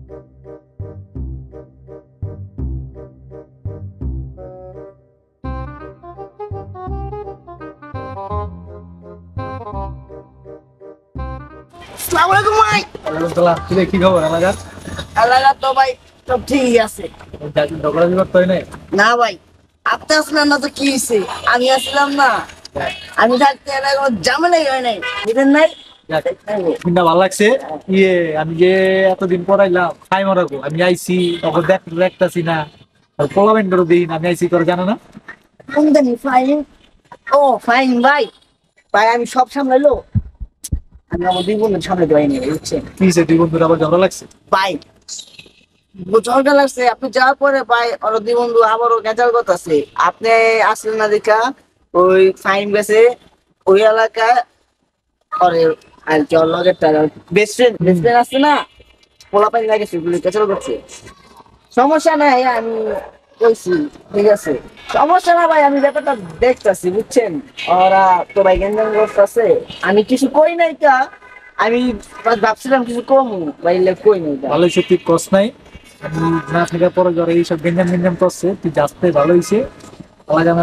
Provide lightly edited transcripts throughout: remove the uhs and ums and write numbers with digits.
আসসালামু আলাইকুম ভাই। ওয়ালাইকুম সালাম। কি খবর এলাকার? এলাকা তো ভাই সব ঠিকই আছে। ঝগড়াঝাটি করতে হয় না? না ভাই, আপনি আসলেন না তো কি হয়েছে? আমি আসলাম না, আমি থাকতে এলাকা কোনো ঝামেলাই হয় নাই, বুঝলেন নাই? দিনটা ভালো লাগছে। আমি যে এতদিন পর আইলাম খাই মরাবো, আমি আইছি তখন দেখতেছি না পোলামেন্টের দিন আমি আইছি তোর জানো না? কোন জানি ফাইন? ও ফাইন ভাই, ভাই আমি সব সামলাইলো, আমি আমার দুই বন্ধু সামলাতে পারিনি, বুঝছেন? কি হয়েছে, দুই বন্ধুর আবার ঝগড়া লাগছে? ভাই ঝগড়া লাগছে, আপনি যাওয়ার পরে ভাই ওর দুই বন্ধু আবারও গেজাল করতেছে। আপনি আসলেন না দেখা ওই ফাইন গেছে ওই এলাকায় আরে আর কি ওর লগের তার বেস্ট ফ্রেন্ড আছে না, পোলা পানি লাগে সেগুলি গেজাল করছে। সমস্যা নাই, আমি কইছি ঠিক আছে, সমস্যা না ভাই, আমি ব্যাপারটা দেখতেছি বুঝছেন। ওরা তো ভাই গেঞ্জাম করতেছে, আমি কিছু কই নাই কা, আমি ভাবছিলাম কিছু কম ভাই, কই নাই কা। ভালোই সত্যি কস নাই, আমি না থাকার পরে যারা এইসব গেঞ্জাম করছে তুই যাচ্ছে ভালো হয়েছে।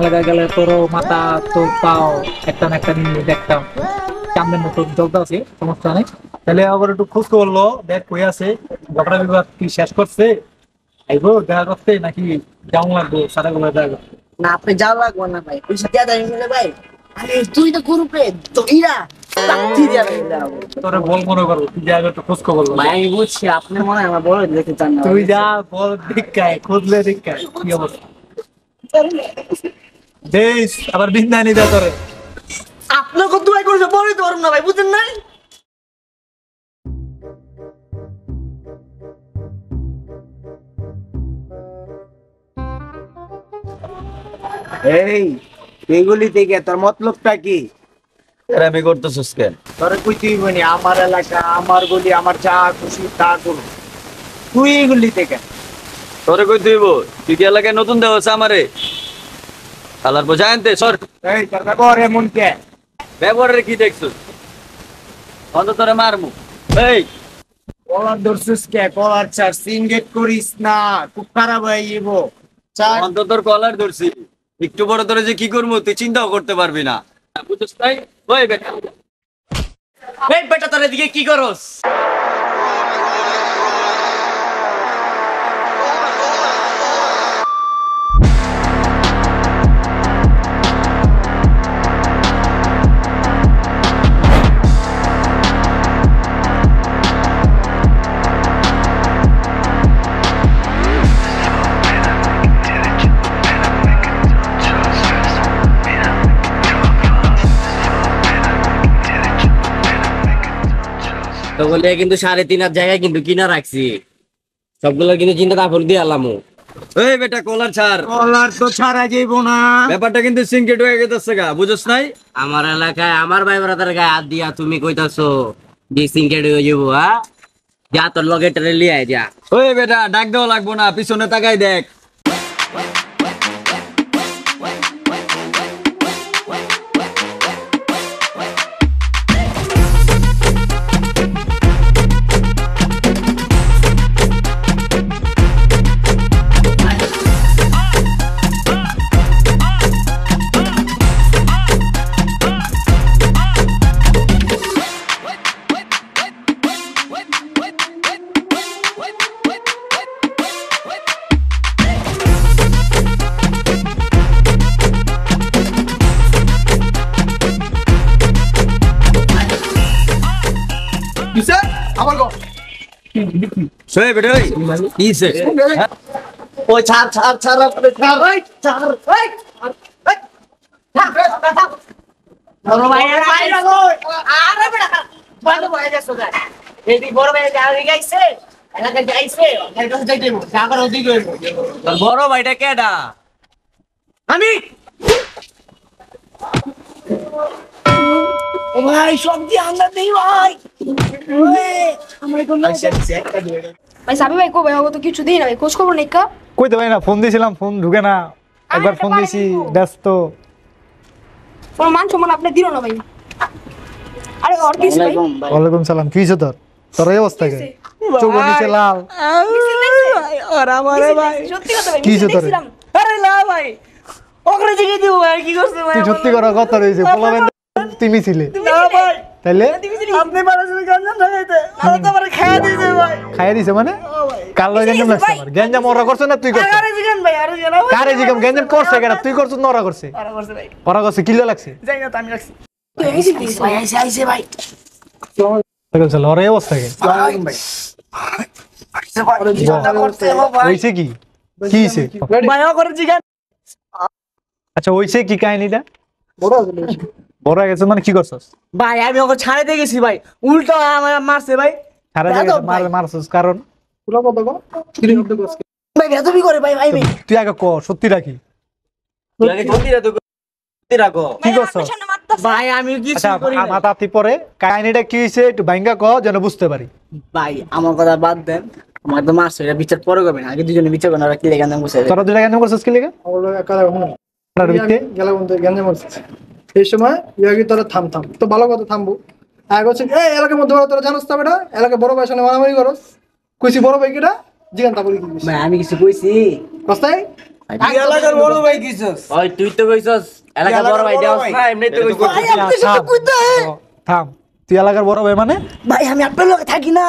এলাকায় গেলে তোরও মাথা তোর পাও একটা না একটা নিয়ে দেখতাম চান্দের মতো চলতে আছে, সমস্যা নেই। তাহলে আবার একটু খোঁজ করলো, দেখ কই আছে, ঝগড়া বিবাদ কি শেষ করছে, আইবো দেখা করতে নাকি যাও লাগবো সারা গুলো দেখা করতে? না আপনি যাওয়া লাগবো না ভাই, পয়সা দিয়ে দেয় মিলে ভাই, আমি তুই তো গ্রুপে দইরা লাঠি দিয়া বের যাবো। তোরে বল মনে করো, তুই যা একটু খোঁজ খবর লো। ভাই আমি বুঝছি আপনি মনে হয় আমার বড় দেখতে চান না, তুই যা বল দীক্ষায় খুঁজলে দীক্ষায় কি অবস্থা দেশ আবার বিন্দানি দা তোরে। আপনার কত দোয়া করেছে বড়ই তো পারুন না ভাই, বুঝেন নাই? এই এগুলি থেকে তোর মতলবটা কি? আমি করতেছিস কেন? তোর কইতেই বনি আমার এলাকা আমার গলি আমার যা খুশি তা করু, তুই এগুলি থেকে তোরে কই দিব? তুই কি এলাকায় নতুন দেওয়া আছে আমারে? আলার বোঝা আনতে সর। এই তোর ব্যবহার এমন কে? ব্যবহারের কি দেখছো? অন্ত তোরে মারমু। এই কলার ধরছিস কে? কলার চার সিনগেট করিস না, খুব খারাপ হয়ে যাইব। চার অন্ত তোর কলার ধরছি, একটু বড় তোরে যে কি করবো তুই চিন্তাও করতে পারবি না, বুঝছিস তাই? ওই বেটা, এই বেটা তোর এদিকে কি করস? তো বলে কিন্তু 3.5 জায়গায় কিন্তু কিনা রাখছি, সবগুলো কিন্তু চিন্তা তারপর দিয়ে আলাম। এই বেটা কলার ছাড়। কলার তো ছাড়া যাইব না, ব্যাপারটা কিন্তু সিনকেট হয়ে গেছে গা, বুঝছ নাই? আমার এলাকায় আমার ভাই ব্রাদার গায়ে হাত দিয়া তুমি কইতাছো যে সিনকেট হয়ে যাবো? হ্যাঁ, যা তোর লগে ট্রেন লিয়ে আয় যা। ওই বেটা ডাক দেওয়া লাগবো না, পিছনে তাকাই দেখ। আমার গো সোয়ে বেটা ওই কিছে? ওই ছাড় ছাড় ছাড় আপনি ছাড়, ওই ছাড়, ওই বড় ভাই ভাই লাগো, আরে বেটা বড় ভাই যাচ্ছে গা, এই দি বড় ভাই যা গাইছে এলাকা যাইছে, এই কাছে যাইতে হবে, জায়গা ওদিকে হইব। তোর বড় ভাইটা কেডা? আমি ও ভাই সবজি আনতে দেই ভাই, ওই আমরা কোন ভাই সাবি ভাই কো ভাই ও তো কিছু দিই না ভাই, খোঁজ খবর নেই কা? কইতে ভাই না, ফোন দিয়েছিলাম ফোন ঢুকে না, একবার ফোন দিয়েছি ব্যস্ত। কোনো মান সম্মান আপনি দিল না ভাই। আরে আর কিছু ভাই? ওয়ালাইকুম সালাম। কি হয়েছে তোর? তোর এই অবস্থা কে? চোখ নিচে লাল ওরা আমারে ভাই সত্যি কথা ভাই কি মিছিল হইছে তোরে? দেখছিলাম। আরে না ভাই ওখানে জিগে দিব ভাই কি করছে ভাই তুই সত্যি করে কত রয়েছে পোলাবেন তুই মিছিলে না ভাই তাইলে আপনি বাড়াছেন গঞ্জাম ঢাকাইতে আর তো আমার খায়া দিয়েছে ভাই খাইয়া দিছে মানে কাল লয় গেঞ্জাম লাগছে আমার গেঞ্জাম ওরা করছে না তুই করছিস আরে জিগান ভাই আরে জিগান কারে জিগাম গেঞ্জাম করছে কেন তুই করছিস না ওরা করছে আরে করছে ভাই ওরা করছে কিলো লাগছে যাই না তো আমি রাখছি ভাই আইছে ভাই চল ওরা এই অবস্থা কে হইছে কি কি হইছে ভাই ও করে জিগান আচ্ছা হইছে কি কাহিনীটা বড় হয়ে গেছে মানে কি করছস ভাই আমি ওকে ছাড়াইতে গেছি ভাই উল্টো আমার মারছে ভাই সারা বেয়াদব জায়গায় ভাই। মারছস কারণ ভাই বেয়াদবি করে ভাই ভাই ভাই তুই আগে ক সত্যি রাখি তুই আগে সত্যি রাখো কি করছস সামনে মারতাছে ভাই আমি কিছু আচ্ছা করি না মাথা আতি পরে কাহিনীটা কি হইছে একটু ভাঙ্গা ক যেন বুঝতে পারি ভাই আমার কথা বাদ দেন আমার তো মারছে এটা বিচার পরে করবেন আগে দুজনে বিচার করেন ওরা কি লেগে নাম বসে তোরা দুটা কেন করছস কি লেগে ওটার ভিত্তি এই সময় ইয়াগি তোরা থাম তো ভালো কথা থামবো আগে হচ্ছে এই এলাকার মধ্যে তোরা জানোস তো বেটা এলাকায় বড় ভাই সামনে মারামারি করস কইছি বড় ভাই কেটা জিগান তা বলি কি ভাই আমি কিছু কইছি কস্তাই এলাকার বড় ভাই কিছস ওই তুই তো কইছস এলাকা বড় ভাই দেওস না এমনি তো কইছস ভাই আপনি সাথে কইতে থাম তুই এলাকার বড় ভাই মানে ভাই আমি আপনার লগে থাকি না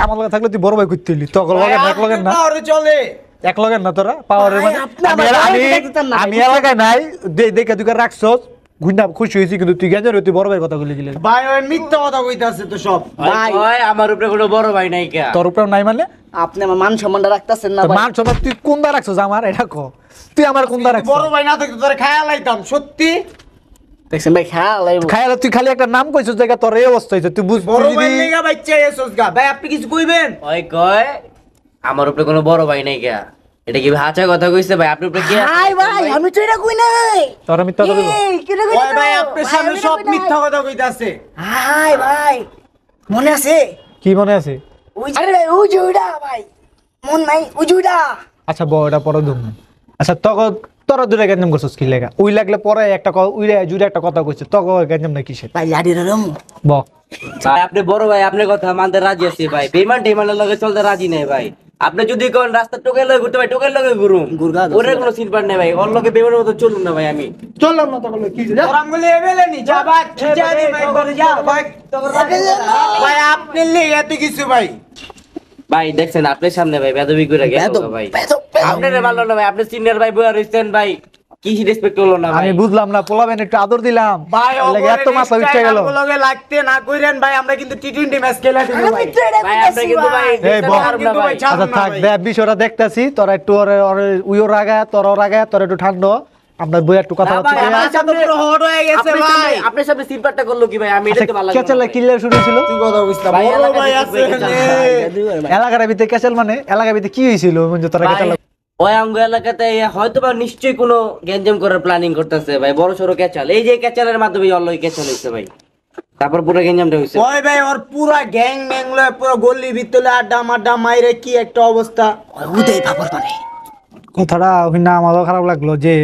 আমার লগে থাকলে তুই বড় ভাই করতে হইলি তোর লগে এক লগে না আরে চলে এক লগের না তোরা পাওয়ারের ভাই, মানে আপনি আমার আমি এলাকায় দেখতেন না, আমি ভাই, এলাকায় নাই দেখে তুই রাখছস গুন্ডা খুশি হয়েছি কিন্তু তুই গেঞ্জার তুই বড় ভাইয়ের কথা বলে দিলি ভাই ওই মিথ্যা কথা কইতাছে তো সব ভাই। ভাই আমার উপরে কোনো বড় ভাই নাই কা তোর উপর নাই মানে আপনি আমার মান সম্মানটা রাখতেছেন না তোর ভাই মান সম্মান তুই কোন দা রাখছস আমার এটা ক তুই আমার কোন দা রাখছস বড় ভাই না থাকতো তোরে খায়া লাইতাম সত্যি দেখছেন ভাই খেয়াল আইবো খায়ালে তুই খালি একটা নাম কইছস জায়গা তোর এই অবস্থা হইছে তুই বুঝ বড় তুই ভাই যদি- লেগা বাচ্চা এসোস গা ভাই আপনি কিছু কইবেন ওই কয় আমার উপরে কোনো বড় ভাই নাই কা এটা কি হাঁচা কথা কইছে ভাই আপনার উপরে কি আছে? হাই ভাই আমি তো এটা কই নাই তোর আমি তোর এই কেন কই ওই ভাই আপনার সামনে সব মিথ্যা কথা কইতাছে হাই ভাই মনে আছে কি মনে আছে ওই আরে ভাই ওই জুড়া ভাই মন নাই ওই জুড়া আচ্ছা বড়টা পরে ধুম আচ্ছা তোরা দুটা গেঞ্জাম করছস কি লেগা ওই লাগলে পরে একটা উইরে জুড়ে একটা কথা কইছে তোকে গেঞ্জাম না কিসের ভাই লাড়ি রম ব ভাই আপনি বড় ভাই আপনার কথা মানতে রাজি আছি ভাই বেমান টেমানের লগে চলতে রাজি নাই ভাই আপনি যদি কোন রাস্তা টোকের লগে ঘুরতে ভাই টোকের লগে ঘুরুম গুরগা ওরে কোনো সিনপার নাই ভাই ওর লগে বেমানের মতো চলুন না ভাই আমি চললাম না তখন কি যা তোর আমগুলি এবেলে নি যা ভাই যা দি ভাই করে যা ভাই ভাই আপনি লেগে এত কিছু ভাই ভাই দেখছেন আপনার সামনে ভাই বেদবি করে গেল ভাই আপনার ভালো না ভাই আপনি সিনিয়র ভাই বইয়া রইছেন ভাই কি রেসপেক্ট হলো না ভাই আমি বুঝলাম না পোলাবেন একটু আদর দিলাম ভাই এর লাগি এত মাথা উঠে গেল লগে লাগতে না কইরেন ভাই আমরা কিন্তু টি20 ম্যাচ খেলা দিব ভাই ভাই আপনি কিন্তু ভাই এই বল। পারব না ভাই আচ্ছা থাক দেখ বিষয়টা দেখতাছি তোরা একটু উইও রাগা তোর রাগা তোর একটু ঠান্ডা আমরা বই একটু কথা ভাই আমার সাথে পুরো হট হয়ে গেছে ভাই আপনার সামনে সিনপারটা করলো কি ভাই আমি এটা তো ভালো লাগলো কেচালে কিল্লার শুরু ছিল তুই কথা বুঝতা ভাই, বড় ভাই এলাকাতে আছে দেখবে এলাকার ভিতরে কেচাল মানে এলাকার ভিতরে কি হয়েছিল মানে তোরা কেচাল ওই অঙ্গ এলাকাতে হয়তো বা নিশ্চয়ই কোনো গ্যাঞ্জাম করার প্ল্যানিং করতেছে ভাই বড় সড়ো ক্যাচাল এই যে ক্যাচালের মাধ্যমে অল্লই ক্যাচাল হইছে ভাই তারপর পুরো গ্যাঞ্জামটা হইছে ওই ভাই ওর পুরা গ্যাং ম্যাং লয় পুরো গলি ভিতরে আড্ডা মাইরে কি একটা অবস্থা উদয় ভাবর মানে কথাটা হইনা আমারও খারাপ লাগলো যে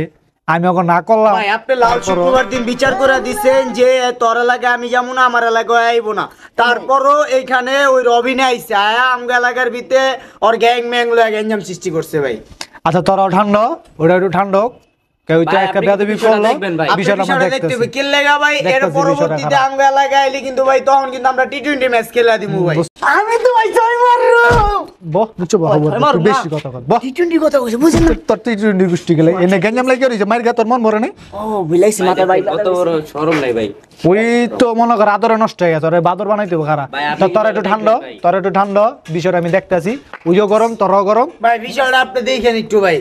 আমি ওকে না করলাম ভাই আপনি লাল শুক্রবার দিন বিচার করে দিছেন যে তোর এলাকায় আমি যাবো না আমার এলাকায় আইবো না তারপরও এইখানে ওই রবিনে আইছে আয়া আমগো এলাকার ভিতরে ওর গ্যাং ম্যাং লয় গ্যাঞ্জাম সৃষ্টি করছে ভাই আচ্ছা তোরাও ঠান্ডা ওটা একটু ঠান্ডা কেউ তো ভাই, একটা আপনি বেয়াদবি বিষয়টা করলো দেখবেন ভাই। আপনি বিষয়টা আমরা বিষয়টা দেখতে দেখতেছি হবে কি লেগা ভাই এর দেখতেছি বিষয়টা পরবর্তীতে খারাপ। আমগো এলাকায় আইলে কিন্তু ভাই তখন কিন্তু আমরা টি20 ম্যাচ খেলা দিমু ভাই আমি তো ভাই ছয় মারলো বহ বুঝছো বহ তুই বেশি কথা কর বহ টি20 কথা কইছে বুঝেন না তোর তুই গোষ্ঠী গেলে এনে গেঞ্জাম লাগি রইছে মার গা তোর মন ভরে নাই ও বিলাইছি মাথা ভাই কত বড় শরম নাই ভাই ওই তো মনে কর আদরে নষ্ট হয়ে গেছে ওরে বাদর বানাইতে হবে খারাপ ভাই, আপনি তো তোর একটু বিষয়টা ঠান্ডা দেখবেন ভাই। তোর একটু ঠান্ডা বিষয়টা আমি দেখতাছি উইও গরম তোরও গরম ভাই বিষয়টা আপনি দেখেন একটু ভাই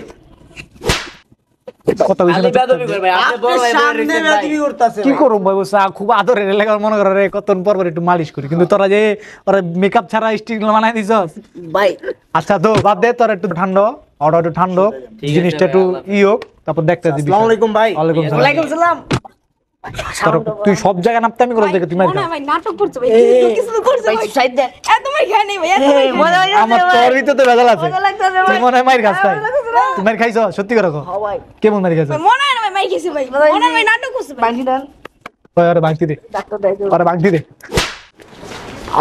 কথা আলি বুঝলে বেদবি করে ভাই আপনি বড় আপনার ভাই সামনে রইছেন ভাই বেয়াদবি করতেছে কি করব ভাই বসে খুব আদরের এলাকা মনে করে রে কতন পর পর একটু মালিশ করি কিন্তু তোরা যে ওরা মেকআপ ছাড়া স্টিক বানাই দিছস ভাই আচ্ছা তো বাদ দে তোর একটু ঠান্ডা ওটা একটু ঠান্ডা ঠিক আছে জিনিসটা ভাই, একটু আল্লাহ হোক তারপর দেখতে দিবি আসসালামু আলাইকুম ভাই ওয়ালাইকুম সালাম ওয়ালাইকুম সালাম তুই সব জায়গায় নামতে আমি করে দেখে তুমি মনে হয় ভাই নাটক করছে ভাই কিছু তো করছে ভাই ভাই সাইড দেন এত মার খায় নাই ভাই এত মার খায় নাই। মজা আমার তোর ভিতরে তো ভেজাল আছে মজা লাগতেছে তুই ভাই মনে হয় মাইর খাস তাই মজা লাগতেছে না। তুই মাইর খাইছ সত্যি করে কো ও ভাই কেমন মাইর খাইছ ভাই, মনে হয় না ভাই মাই খেয়েছে ভাই মনে হয় ভাই নাটক করছে ভাই বাঙ্গি দেন ওরে ভাঙতি দে ডাক্তার দেয় ওরে ভাঙতি দে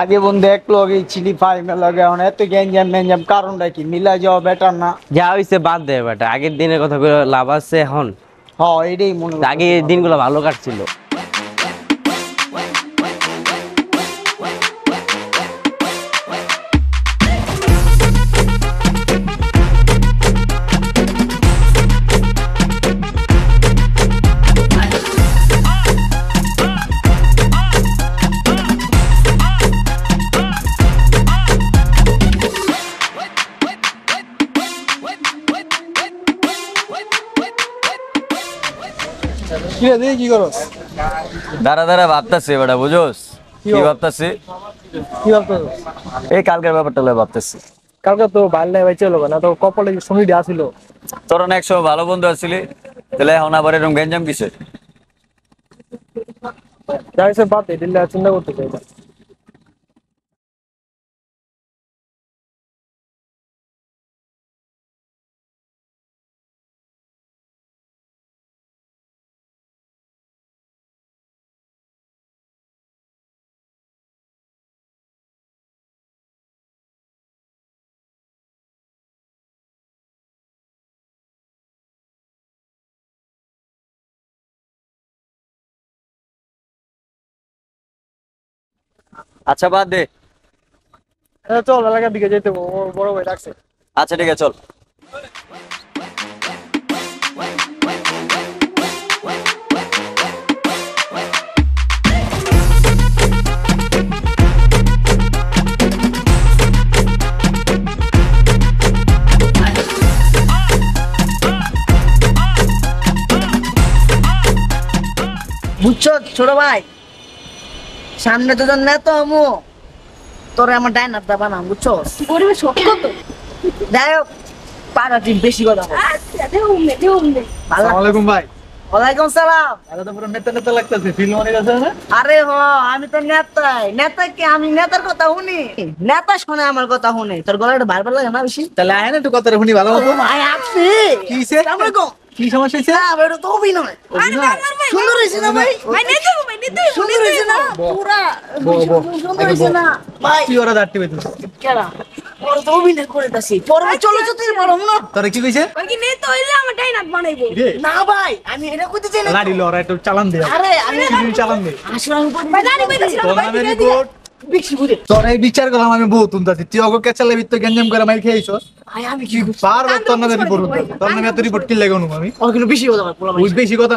আগে বন্ধু এক লগে ছিলি ফাইমে লগে এখন এত গ্যাঞ্জাম ম্যাঞ্জাম কারণটা কি মিলা যাওয়া বেটার না? যা হইছে বাদ দে বেটা, আগের দিনের কথা কইলে লাভ আছে এখন? হ্যাঁ এটাই মনে হয়। আগে দিনগুলো ভালো কাটছিল। কি রে দেখি কি করস? দাঁড়া দাঁড়া ভাবতেছি বেটা, বুঝোস কি ভাবতেছি? কি ভাবতো? এই কালকের ব্যাপারটা লয়ে ভাবতেছি। কালকে তো বাইরে ভাই চলো না, তো কপালে শনি দেওয়া ছিল। তোর না একসময় ভালো বন্ধু আসছিলি, তাহলে এখন আবার এরকম গ্যাঞ্জাম কিসে? যাই সে বাদ দে, দিল্লি চিন্তা করতে চাই না। আচ্ছা বাদ দে। চল এলাকার দিকে যেতে হবে, ওর বড় ভাই ডাকছে। আচ্ছা ঠিক আছে চল। বুঝছো ছোট ভাই, সামনে তো নেতা আমু, তোরে আমার ডাইনার দা বানাম, বুঝছো? গরিবের সত্যি কত? যাই হোক, পাড়া টিম বেশি কথা বলে। আচ্ছা দেউমনে ভালো আসসালামু আলাইকুম ভাই। ওয়ালাইকুম সালাম। আরে তো পুরো নেতা নেতা লাগতেছে, ফিল্ম অনেক আছে না? আরে আমি তো নেতাই, নেতাকে আমি নেতার কথা শুনি, নেতা শুনে আমার কথা শুনে। তোর গলাটা বারবার লাগে না বেশি? তাহলে আয় না একটু কথা শুনি ভালো মতো। ভাই আপনি কি হইছে? আসসালামু আলাইকুম। কি সমস্যা হইছে? না ভাই, এটা তো অভিনয়। সুন্দর হয়েছে না ভাই? সুন্দর হয়েছে না? পুরা সুন্দর হয়েছে না ভাই? কি ওরা দাঁড়তে পাইছিস? কেডা? ওরা তো অভিনয় করে দাসি, পরে চলচ্চিত্রে বড় না। তোরা কি কইছে? ওই কি নেতা হইলে আমার ডাইনাক বানাইবো। রে না ভাই, আমি এটা কইতে চাই না। লাড়ি লরা একটু চালান দে। আরে আমি তুই চালান দে। আসলে আমি কইতে ভাই জানি কইতাছি তোর নামে রিপোর্ট। বিক্সি বুঝে। তোর এই বিচার করলাম আমি বহুত উন্নতি। তুই অগো কেচালে ভিতর গঞ্জাম করে মাইর খেয়েছস। ভাই আমি কি বারবার তোর নামে রিপোর্ট উঠবে। তোর নামে এত রিপোর্ট কি লাগে অনু আমি? ওর কিন্তু বেশি কথা বলে, পোলা ওই বেশি কথা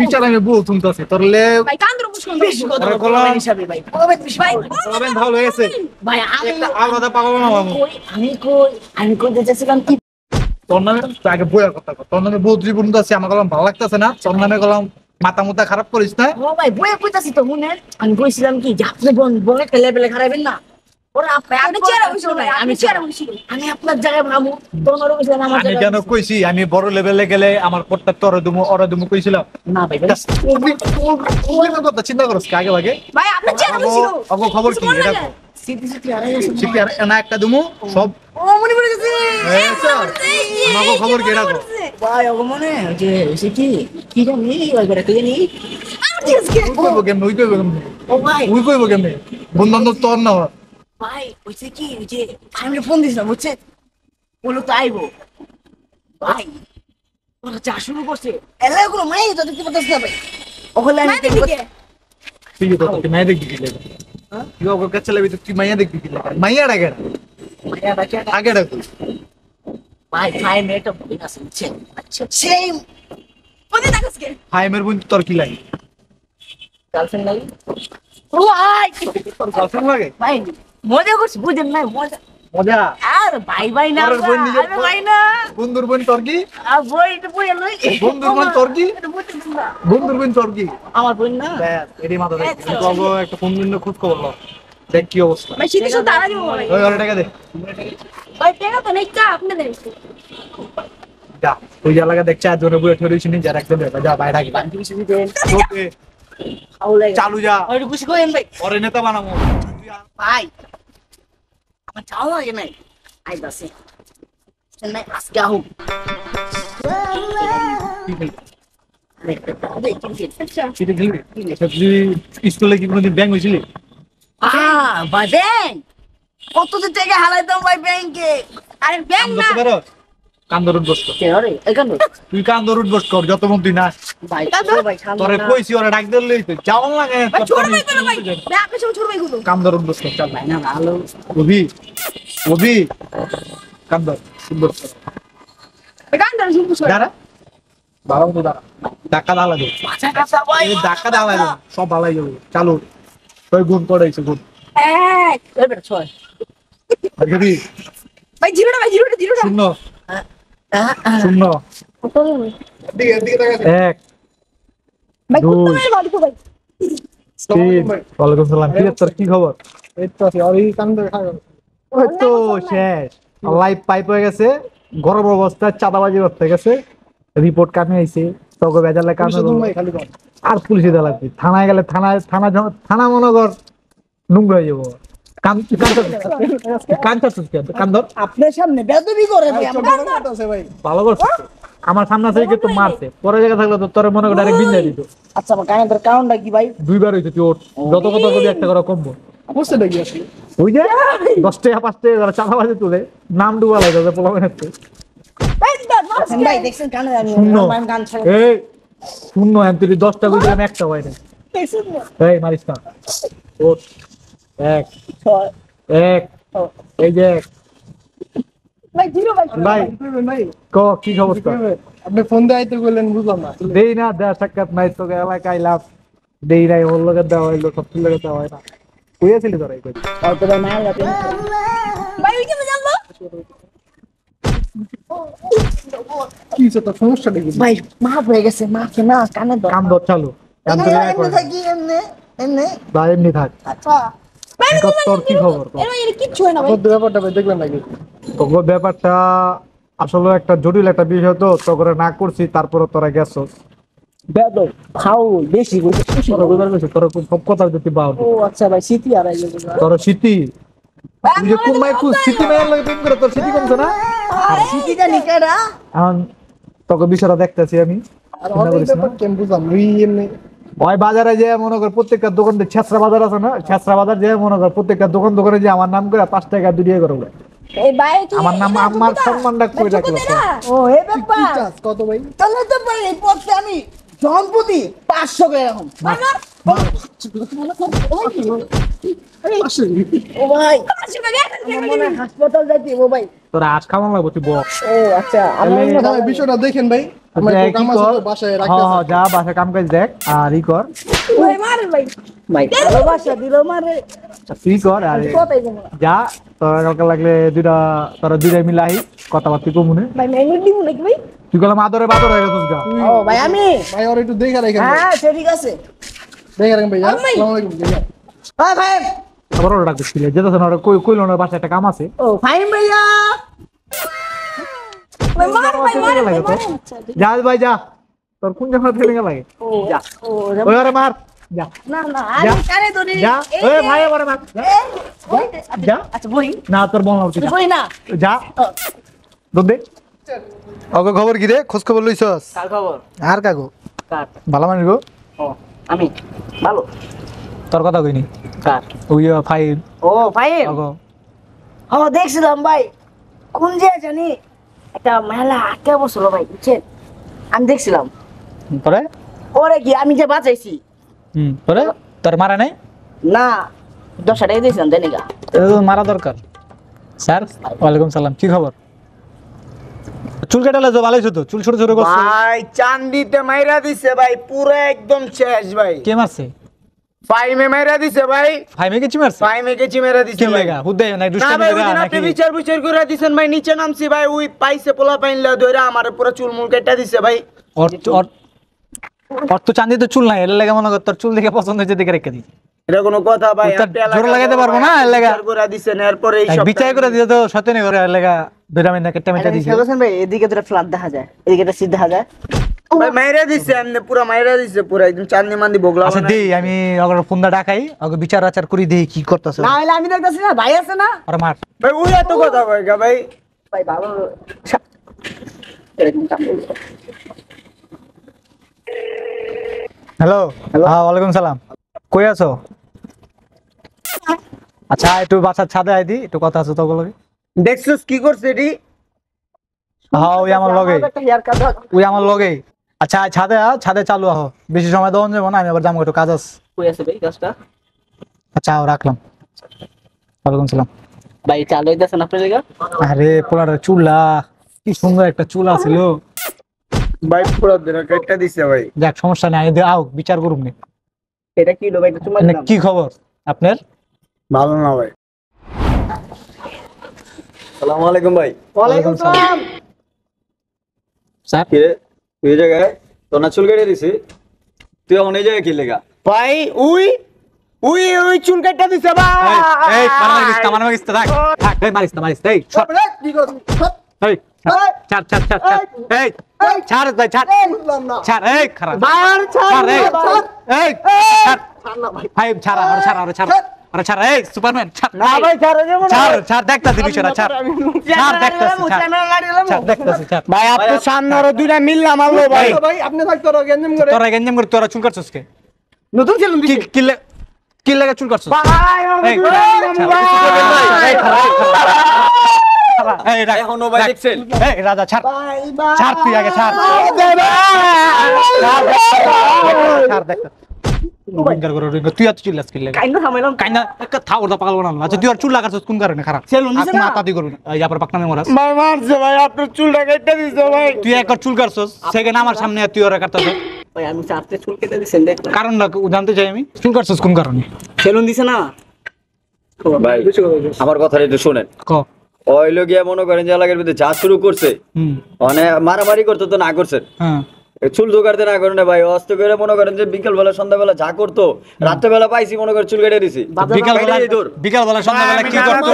বিচার আমি বহুত উন্নতি। তোর লে ভাই কান্দ্র মুশকিল বেশি কথা আরে বলে, গোলাম। পোলা হিসাবে ভাই। পোলা বেশি ভাই তোরাবেন ভালো হয়েছে। ভাই আমি একটা আলাদা পাগল না মামু। আমি কইতে চাইছিলাম কি, তোর নামে তুই আগে বইয়া কথা কর। তোর নামে বহুত রিপোর্ট আছে, আমার কলম ভালো লাগতেছে না। তোর নামে কলম মাথা মুথা খারাপ করিস না। ও ভাই বইয়ে কইতাছি তো শুনেন। আমি কইছিলাম কি যে আপনি বলে খেলে পেলে খারাপেন না। ওরা আপনি চেয়ারে বসে ভাই, আপনি চেয়ারে বসে। আমি আপনার জায়গায় ভাবু, তোমারও কইছিলাম আমার আমি জায়গায়। কেন কইছি আমি বড় লেভেলে গেলে আমার করতে তোর দুমু ওরা দুমু কইছিলাম। না ভাই ভাই কথা চিন্তা করছ আগে আগে ভাই আপনি চেয়ারে বসে। অগো খবর কি এটা কো? সিটি সিটি আরে গেছে। শিখি আর না একটা দুমু সব ও মনে পড়ে গেছে এই স্যার আমাগো খবর কি এটা কো? ভাই ওগো মনে যে সে কি জানি ওই করে কি জানি উই কইবো কেমনে উই কইবো কেমনে ও ভাই উই কইবো কেমনে বন্ধু তোর না ওরা। ভাই ওইছে কি ওই যে আমি ফোন দিছিলাম বুঝছে, বলো তো আইবো ভাই, ওরা চা শুরু করছে এলা কোনো মাই তো দেখতে পাচ্ছিস না ভাই। ওখানে আমি ঠিক আছে তুই মাইয়া দেখবি কি লাগে? তুই অগো কেচালে ভিতর তুই মাইয়া দেখবি কি লাগে? মাইয়া ডাকে আগে ডাকু ভাই ভাই মেয়েটা বই আছে বুঝছেন? আচ্ছা সেম ওদি তাকাসকে। হাইমের বোন তোর কি লাগে? গার্লফ্রেন্ড নাই ও ভাই তোর গার্লফ্রেন্ড লাগে? ভাই মজা করছি বুঝেন না মজা। মজা আর ভাই ভাই না পরের বোন নিজের আরে ভাই না বন্ধুর বোন তোর কি? আর বই এটা বই লই বন্ধুর বোন তোর কি? এটা বুঝতেছ না বন্ধুর বোন তোর কি? আমার বোন না ব্যাস এরই মাথা দেখ অগো একটা ফোন দিন খোঁজ খবর ল দেখ কি অবস্থা। ভাই শীতে শুধু তারা দিব ভাই। ওই ওরে টাকা দে ভাই টাকা তো নেই, চা আপনি দেন। যা তুই যা লাগা দেখ চা জোরে বুয়ে ঠরিস নি যা রাখতে দে যা বাইরে গিয়ে বান্টি বেশি দেন ওকে আউলে চালু যা ওই খুশি করেন ভাই। পরে নেতা বানাবো। ভাই আমার চাও লাগে নাই আই দাসে নাই আজকে আহু আচ্ছা সেটা খেলবি? আচ্ছা, তুই স্কুলে কি কোনোদিন ব্যাংক হয়েছিলি? ভাই ব্যাংক কত যে টাকা হারাইতাম ভাই ব্যাংকে। আরে ব্যাংক না কান ধরুন বসতো কে আরে এখানে তুই কান ধরুন বস কর যত মন তুই না ভাই ভাই খান তোরে কইছি ওরা ডাক দিলেই তো যাওন লাগে ভাই ছোট ভাই করো ভাই ভাই আপনি ছোট ভাই গুলো কান ধরুন বস কর চল ভাই না ভালো অভি অভি কান ধর সুন্দর গান দাও শুনবো দাঁড়া ভালো মতো দাঁড়া ধাক্কা দাও লাগে আচ্ছা আচ্ছা ভাই এই ধাক্কা দাও লাগে সব ভালো যাবে চালু তুই গুণ করাইছে গুণ এক এবার ছয় দেখবি ভাই জিরোটা শূন্য শূন্য দিকে দিকে তাকাস ভাই এক কত ভাই ভালো ভাই তিন ওয়ালাইকুম সালাম কি তোর কি খবর এই তো আছে আর এই কান ধরে খাওয়া ওই তো শেষ লাইভ পাইপ হয়ে গেছে গরম অবস্থা চাঁদাবাজি করতে গেছে রিপোর্ট কামে আইছে তোকে বেজালে কামে ভাই খালি কর আর পুলিশে দেওয়া লাগবে থানায় গেলে থানা মনে কর নোংরা হয়ে যাবো কান্দর আপনার সামনে বেদবি করে ভাই ছোট বড় কথা আছে ভাই ভালো করছে আমার সামনে থেকে কিন্তু মারছে পরে জায়গা থাকলে তো তোর মনে করে ডাইরেক্ট বিন্দাই দিত আচ্ছা আমার কানের কারণটা কি ভাই দুইবার হইছে তুই ওর যত কথা বলি একটা করে কমবো বুঝতে দেখি আসলে ওই যে 10 টাকা 5 টাকা যারা চাঁদা বাজে তুলে নাম ডুবা লাগে যাতে পোলামেন হচ্ছে ভাই দেখছেন কানে আমি শূন্য গান ছাড়া এই শূন্য তুই 10 টাকা দিলাম একটা হয় না এই মারিস না ওর এক ছয় এক এই যে এক। ভাই জিরো ভাই ভাই ভাই ক কি খবর তোর? আপনি ফোন দিয়ে আইতে বললেন বুঝলাম না দেই না দেয়া সাক্ষাৎ নাই তোকে এলাকায় লাভ দেই নাই ওর লোকে দেওয়া হইলো সব লোকে দেওয়া হয় না কইয়াছিলি তোরা এই কথা তারপর ভাই মায়ের কাছে ভাই ওই কেমন জানলো কি হচ্ছে তোর সমস্যাটা কি ভাই মাফ হয়ে গেছে মাফ না কানে ধর কাম ধর চালু এমনি থাকি এমনি এমনি বা এমনি থাক আচ্ছা ভাই তোর কি খবর তোর? এর এর কিচ্ছু হয় না ভাই তোর ব্যাপারটা ভাই দেখলেন নাকি তোর ব্যাপারটা আসলে একটা জটিল একটা বিষয় তো তোকে না করছি তারপরে তোরা গেছস বেদ খাও বেশি করে তোরা বুঝবার গেছিস তোরা সব কথা দিতে পাও ও আচ্ছা ভাই স্মৃতি হারাই গেছে তোর স্মৃতি তুই যে কোন মাই কোন স্মৃতি মেয়ের লাগে প্রেম করে তোর স্মৃতি কমছে না স্মৃতি জানি কেডা এখন তোকে বিষয়টা দেখতেছি আমি আর অনেক ব্যাপার কেন বুঝলাম ওই এমনি ওই বাজারে যে মনে কর প্রত্যেকটা দোকান ছেঁচড়া বাজার আছে না ছেঁচড়া বাজার যে মনে কর প্রত্যেকটা দোকানে যে আমার নাম করে 5 টাকা দুটিয়ে করে ওরা। এই ভাই কি আমার নাম আমার সম্মানটা কই রাখলো ও এ ব্যাপার কি চাস কত ভাই তাহলে তো ভাই এই পথে আমি জনপতি 500 করে এখন আসে ও ভাই আসে ভাই আমার মনে হয় হাসপাতাল যাইতে ও ভাই তোরা আজ খাওয়ান লাগবো তুই বক ও আচ্ছা আমার মনে হয় ভাই বিষয়টা দেখেন ভাই আমার যা, একটু কি কাম আছে কর? তো বাসায় হ্যাঁ, রাখতে হ্যাঁ, যা বাসা কাম কাজ দেখ আর ই কর ভাই মারেন ভাই ভাই ভালোবাসা দিল মারে তুই কর আর কথাই বলো যা তোরা কালকে লাগলে তোরা দুইটা মিলাই কথাবার্তা কমুনে ভাই ম্যাঙ্গো দিব নাকি ভাই তুই গেলাম আদরে বাদর হয়ে গেছিস গা ও ভাই আমি ভাই আর একটু দেখে রাখেন হ্যাঁ ঠিক আছে দেখে রাখেন ভাই আসসালামু আলাইকুম ভাইয়া ভাই ভাই আবার ওরা ডাকছিল যেতেছে না ওরা কইলো না বাসায় একটা কাম আছে ও ফাইন ভাইয়া ভাই মার ভাই মার ভাই মার যা ভাই যা তোর কোন জায়গা ফেলিং লাগে ও যা ও ওই আরে মার যা না না আমি কানে ধরে যা ওই ভাই আবার মার যা। যা আচ্ছা বই না তোর বল না বই না যা দুধ দে ওকে খবর কি রে খোঁজ খবর লইছস কার খবর আর কাগো কার ভালো মানুষ গো ও আমি ভালো তোর কথা কইনি কার ওই ফাইল ও ফাইন ওগো ও দেখছিলাম ভাই কোন যে জানি একটা মেলা আটকে বসল ভাই বুঝছেন আমি দেখছিলাম পরে পরে কি আমি যে বাঁচাইছি পরে তোর মারা নাই না 10 টাকা দিয়েছিলাম দেনিকা মারা দরকার স্যার ওয়ালাইকুম সালাম কি খবর চুল কাটালে তো ভালোই তো চুল ছোট ছোট করছে ভাই চান্দিতে মাইরা দিছে ভাই পুরো একদম শেষ ভাই কে মারছে ফাইমে মাইরা দিছে ভাই ফাইমে কিছু মারছে ফাইমে কেচি মাইরা দিছে কে ভাই লাগা হুদাই না না দুষ্টামি ভাই করে ওইদিন আপনি নাকি বিচার বিচার করে দিছেন ভাই নিচে নামছি ভাই ওই পাইছে পোলা পাইনলা ধরে আমার পুরো চুল মুল কেটে দিছে ভাই ওর তো চাঁদি তো চুল নাই এর লাগা মনে কর তোর চুল দেখে পছন্দ হয়েছে দেখে রেখে দিই এটা কোনো কথা ভাই ওইটা আপনি জোর এলাকায় লাগাইতে পারবো না, ভাই, এর লাগা। বিচার করে দিছেন এরপরে এই সব বিচার করে দিতে তো সতেনে করে এর লাগা ভিটামিন না কেটে মেটা দিছে বুঝছেন ভাই এদিকে দুটো ফ্ল্যাট দেখা যায় এদিকে একটা সিট দেখা যায় ভাই মাইরা দিছে এমনি পুরো মাইরা দিছে পুরো একদম চাঁদনি মান্দি বগলা আচ্ছা বানাই। দেই আমি ওর ফোনটা ডাকাই ওকে বিচার আচার করি দেই কি করতেছে না হলে আমি দেখতেছি না ভাই আছে না আর মার ভাই ওই এত কথা ভাই গা ভাই ভাই ভালো এরকম কাম করলো। হ্যালো হ্যাঁ ওয়ালাইকুম সালাম কই আছো আচ্ছা একটু বাসার ছাদে আই দি একটু কথা আছে তো বলবি দেখছস কি করছে এটি? হ্যাঁ ওই আমার লগে ওই আমার লগে আচ্ছা ছাদে ছাদে চালু আহ বেশি সময় দেওয়া যাবো না আমি আবার যাবো একটু কাজ আছে কই আছে ভাই কাজটা? আচ্ছা রাখলাম ওয়ালাইকুম সালাম ভাই চালু হইতাছেন আপনার জায়গা? আরে পোলার চুলা কি সুন্দর একটা চুলা ছিল ভাই পুরো দিন কেটে দিছে ভাই। যাক সমস্যা নেই আও বিচার করুন নি এটা কি লো ভাই এটা চুমা দিলাম। কি খবর আপনার ভালো না ভাই। আসসালামু আলাইকুম ভাই। ওয়ালাইকুম সালাম। স্যার কে তুই এই জায়গায় তোর না চুল কেটে দিছি তুই এখন এই জায়গায় কি লেগা? ভাই উই উই উই চুল কেটে দিছে ভাই। এই মারনা মারিস থাক এই মারিস এই সর কি করছিস এই ছাড় এই ছাড় ভাই ছাড় বুঝলাম না ছাড় এই খারাপ বার ছাড় এই এই ছাড় ছাড় না ভাই ভাই ছাড় আরে ছাড় এই সুপারম্যান ছাড় না ভাই ছাড়ো যেমন ছাড় দেখতাছি বিষয়টা ছাড় দেখতাছি ছাড় ভাই আপনি সামনে আরো দুইটা মিললা মারলো ভাই। ভাই আপনি থাকতো গেঞ্জাম করে তোরা গেঞ্জাম করে তোরা চুল কাটছস কে নতুন ছিল কি লাগা চুল কাটছস ভাই এই, ভাই এই রাখ এখনো ভাই দেখছেন? এই রাজা ছাড় ছাড় তুই আগে ছাড় ছাড় দেখ রিঙ্গার করে রিঙ্গার তুই আর চুল আজকে লাগা কাইন্না থামাইলাম। কাইনা একটা থাও ওটা পাগল বানাম আচ্ছা তুই আর চুল লাগাছস কোন কারণে খারাপ সেলুন দিছে এখন না? আতাদি করবি না এই আবার পাকনামে মরাস ভাই মারছে ভাই আপনার চুলটা কেটে দিছে ভাই। তুই একবার চুল কাটছস সেখানে আমার সামনে আর তুই ওরা কাটছস ভাই আমি চারটে চুল কেটে দিছেন দেখ। কারণ জানতে চাই আমি চুল কাটছস কোন কারণে সেলুন দিছে না? ভাই আমার কথাটা একটু শুনেন। ক ওই লোক গিয়ে মনে করেন যে এলাকার ভিতরে যা শুরু করছে হুম মানে মারামারি করতে তো না করছেন, হ্যাঁ চুল জোগাড়তে না করেন ভাই, অস্ত করে মনে করেন যে বিকেল বেলা সন্ধ্যা বেলা যা করতো রাত্রে বেলা পাইছি মনে করে চুল কেটে দিছি। বিকাল বেলা সন্ধ্যা বেলা কি করতো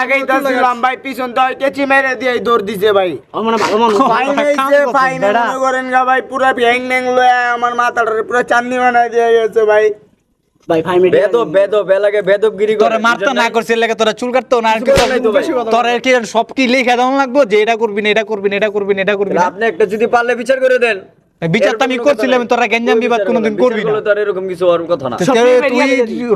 আগেই তো ছিলাম ভাই পিছন তো কেচি মেরে দিয়ে দৌড় দিছে ভাই। আমার মনে ভালো মানুষ। ফাইন হইছে ফাইন মনে করেন গা ভাই পুরা ব্যাং ম্যাং লয়ে আমার মাথাটারে পুরো চাঁদনি বানাই দিয়ে গেছে ভাই। ভাই ফাইন মেরে বেদব এলাকায় বেদবগিরি করে তোরা মারতো না করছিস লাগে তোরা চুল কাটতো না আর কি তোরা কি সব কি লিখে দেওয়া লাগবো যে এটা করবি না এটা করবি না এটা করবি না এটা করবি না আপনি একটা যদি পারলে বিচার করে দেন। বিচার তো আমি করছিলাম তোরা গেঞ্জাম বিবাদ কোনোদিন করবি না তার এরকম কিছু হওয়ার কথা না। তুই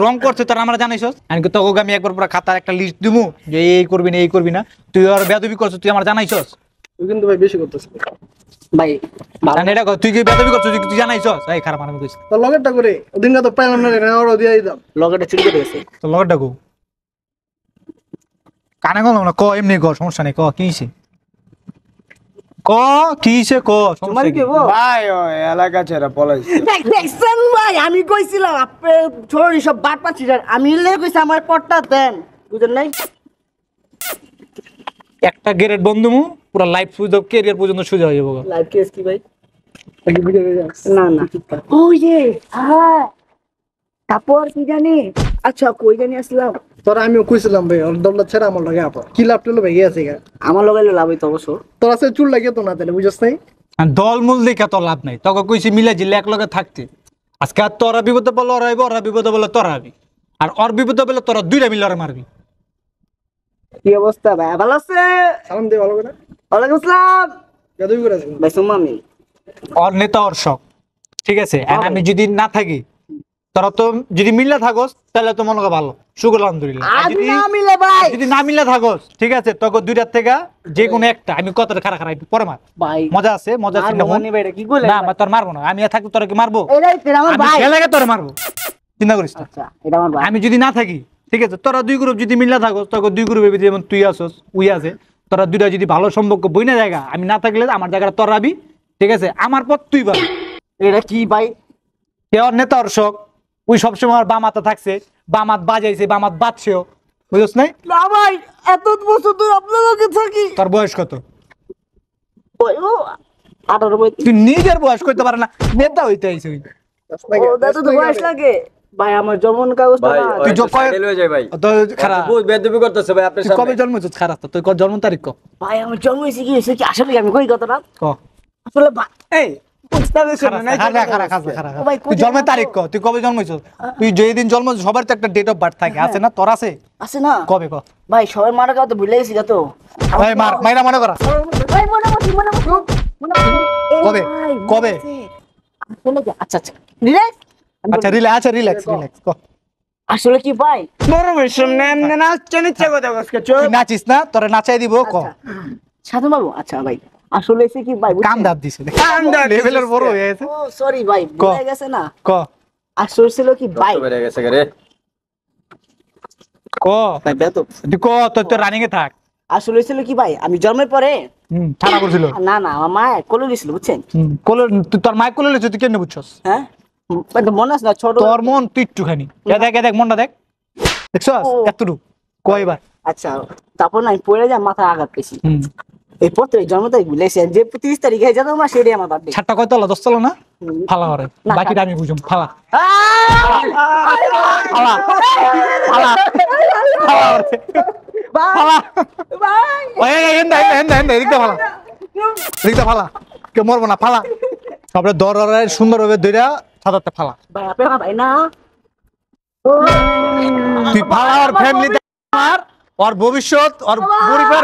রং করছিস তোরা আমরা জানাইছস আমি তোকে আমি একবার পুরো খাতার একটা লিস্ট দিমু যে এই করবি না এই করবি না তুই আর বেয়াদবি করছিস তুই আমার জানাইছস তুই কিন্তু ভাই বেশি করতেছিস ভাই জান এটা তুই কি বেয়াদবি করছিস তুই জানাইছস এই খারাপ আমি কইছি তো লগেরটা করে ওদিনকে তো পাইলাম না রে ওরা দিয়ে দিতাম লগেটা চুল কেটে গেছে। তো লগর ডাকু কানে গেল না ক এমনি ক সমস্যা নেই ক কি হইছে ক কি হইছে ক সমস্যা কি? ভাই ওই এলাকা ছেড়ে পলাইছে। দেখছেন ভাই আমি কইছিলাম আপনি ছোড়ি সব বাট পাচ্ছি আমি কইছি আমার পটটা দেন বুঝেন নাই? একটা গ্রেড বন্ধু মু পুরো লাইফ সুযোগ ক্যারিয়ার পর্যন্ত সোজা হয়ে যাবো লাইভ কেস কি ভাই? একটু ভিডিও করে যাস না না ওই যে হ্যাঁ তারপর কি জানি আচ্ছা কই জানি আসলাম তোরা আমিও কইছিলাম ভাই ওর দলটা ছেড়ে আমার লাগে আপা কি লাভ টুলো ভাই আছে গা আমার লগে লাভ হইতো অবশ্য। তোর আছে চুল লাগিয়ে তো না তাহলে বুঝছ নাই দল মূল দেখে তো লাভ নাই তোকে কইছি মিলে জিলে এক লগে থাকতে আজকে আর তোরা বিপদে বললে ওরা আইব ওরা বিপদে বললে তোরা আবি আর ওর বিপদে বললে তোরা দুইটা মিলে ওরা মারবি কি অবস্থা ভাই ভালো আছে? সালাম দে ভালো করে ওয়ালাইকুম আসসালাম যাদুই করে আছে ভাই সুম্মা আমি ওর নেতা ওর শখ ঠিক আছে আর আমি যদি না থাকি তোরা তো যদি মিল্লা থাকস তাহলে তো মনে কর ভালো শুকর আলহামদুলিল্লাহ আর আজ যদি না মিলে ভাই যদি না মিল্লা থাকস ঠিক আছে তোকে দুইটার থেকে যে কোনো একটা আমি কথাটা খারাপ খারাপ একটু পরে মার ভাই মজা আছে মজা আছে না মনি ভাই এটা কি কইলেন? না আমি তোর মারবো না আমি আর থাকলে তোরা কি মারবো এটাই তো আমার আমি ভাই। খেলাকে তোরা মারবো চিন্তা করিস না আচ্ছা এটা আমার ভাই। আমি যদি না থাকি ঠিক আছে তোরা দুই গ্রুপ যদি মিল্লা থাকস তোকে দুই গ্রুপে যেমন তুই আসস উই আছে তোরা দুইটা যদি ভালো সম্পর্ক বই না জায়গা আমি না থাকলে আমার জায়গাটা তোরা আবি ঠিক আছে আমার পথ তুই পাবি এটা কি ভাই? কে ওর নেতা ওর শখ ওই সবসময় আমার বামাতে থাকছে বামাত বাজাইছে বামাত বাজছেও বুঝছ নাই না ভাই এত বছর ধরে আপনার লগে থাকি তোর বয়স কত ওই ও 18 বছর তুই নিজের বয়স করতে পারে না নেতা হইতে আইছে ওই ও দাদু তো বয়স লাগে ভাই আমার জমন কাগজটা ভাই না তুই তুই কয়- সাইকেল হয়ে যায় ভাই। তো খারাপ বহুত বেদবি করতেছে ভাই আপনার তুই কবে সামনে। জন্ম হয়েছিস খারাপ তো তুই জন্ম তারিখ ক ভাই আমার জন্ম হয়েছে কি হয়েছে কি আসলে আমি কই কথাটা ক আসলে এই বুঝতে ভাই, তুই জন্মের তারিখ ক তুই কবে জন্ম হয়েছিস তুই যেদিন জন্ম হয়েছিস, সবার তো একটা ডেট অফ বার্থ থাকে আছে না তোর আছে আছে না কবে ক ভাই সবাই মারা গেল তো ভুলে গেছি তো ভাই মার মাইরা মনে করা ভাই মনে করছি কবে? কবে? আচ্ছা আচ্ছা রিল্যাক্স আচ্ছা রিল্যাক্স ক আসলে কি ভাই বড় ভাই সামনে এমনি নাচতে নিচ্ছে কথা আজকে চল তুই নাচিস না তোরে নাচাই দিব ক সাধু বাবু আচ্ছা ভাই আসলে এসে কি ভাই কাম দাব দিছে কান্দা লেভেলের বড় হয়ে গেছে ও সরি ভাই ভুলে গেছে না ক আসলে ছিল কি ভাই বেড়ে গেছে রে ক ভাই বেতো তুই ক তোর রানিং এ থাক আসলে ছিল কি ভাই আমি জন্মের পরে থানা করছিল না না আমার মা কোলে দিছিল বুঝছেন কোলে তুই তোর মাইক কোলে লইছ তুই কেন বুঝছস হ্যাঁ ভাই তো মনে আছে না ছোট তোর মন তুই একটুখানি এ দেখ মনটা দেখ দেখছস এতটুকু কয়বার আচ্ছা তারপর না আমি পড়ে যা মাথা আঘাত পেয়েছি এরপর তো এই জন্ম তারিখ ভুলেছি যে 30 তারিখে যাবো মা সেটাই আমার বার্থডে ছাড়টা কয় তলা 10 তলা না ফালা করে বাকিটা আমি বুঝুম ফালা ফালা ফালা ফালা ফালা ওই এন্ডা এদিকটা ফালা এদিকটা ফালা কে মরবো না ফালা তারপরে দররে সুন্দর ভাবে ধইরা সাদাতে ফালা ভাই আপনি ভাই না তুই ফালা আর ফ্যামিলি আর ওর ভবিষ্যৎ ওর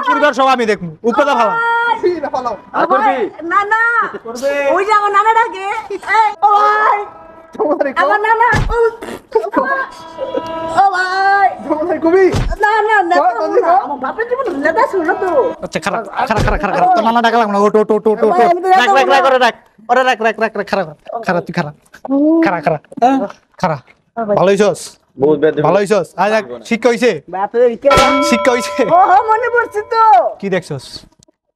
পরিবার সব আমি দেখবো উপদা ফালা না না ওই যে আমার নানা ডাকে ও ভাই আমার নানা ও ভাই কবি না না না আমার বাপের জীবন লেদা শুনো তো আচ্ছা খারাপ তো নানা ডাকা লাগবে না ওটো রাখ করে রাখ ওরে রাখ খারাপ তুই খারাপ ভালো হইছস ভালো হইছস আজ শিক্ষা হইছে বাপের কে শিক্ষা হইছে ও মনে পড়ছে তো কি দেখছস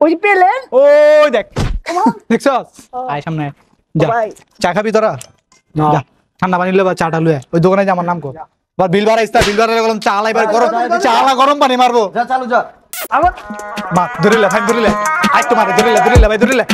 ওই পেলেন ওই দেখ দেখছস আয় সামনে যা ভাই। চা খাবি তোরা যা ঠান্ডা পানি লয়ে বা চাটা লয়ে ওই দোকানে যা আমার নাম কর বিল বাড়াইছ বিল বাড়াইলে বললাম চা লাইবার গরম পানি মারবো যা চালু যা মা ধরিলে ভাই ধরিলে আজ তোমার ধরিলে ভাই ধরিলে